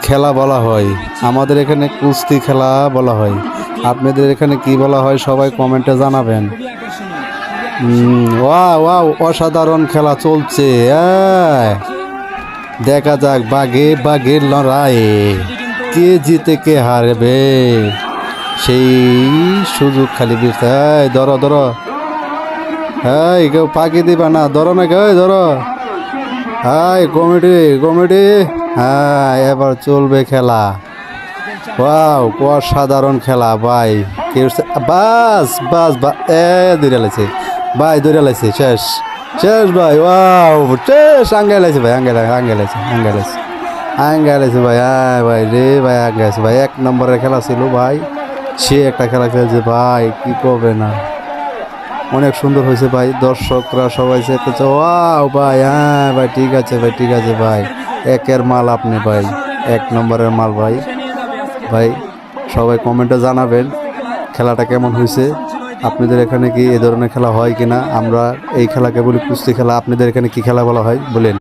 খেলা বলা হয়, আমাদের এখানে কুস্তি খেলা বলা হয়। আপনাদের এখানে কি বলা হয় সবাই কমেন্টে জানাবেন। ওয়াও ওয়াও, অসাধারণ খেলা চলছে। দেখা যাক বাঘে বাঘের লড়াই, কে জিতে কে হারবে সেই সুযোগ খালি দিচ্ছে। ধরো ধরো, কেউ পাকি দিবা না, ধরো না কেউ, ধরো। Comedy comedy. এবার চলবে খেলা। ওয়াও, অসাধারণ খেলা ভাই। বাস বাস দৌড়ে লাইছে ভাই, দৌড়ে লাইছে, শেষ শেষ ভাই। ওয়াও, শেষ। আঙ্গাই লাইছে ভাই, আঙ্গাই লাইছে ভাই। ভাই রে ভাই, আঙ্গাইছে ভাই। 1 নম্বরের খেলা ছিল ভাই, সে একটা খেলা খেলছে ভাই, কি করবে না। অনেক সুন্দর হয়েছে ভাই, দর্শকরা সবাই চেতেছে। ওয়াও ভাই, ভাই ঠিক আছে ভাই, ঠিক আছে ভাই। একের মাল আপনি ভাই, 1 নম্বরের মাল ভাই। ভাই সবাই কমেন্টে জানাবেন খেলাটা কেমন হয়েছে। আপনাদের এখানে কি এ ধরনের খেলা হয় কিনা? আমরা এই খেলাকে বলি কুস্তি খেলা। আপনাদের এখানে কি খেলা বলা হয় বলেন।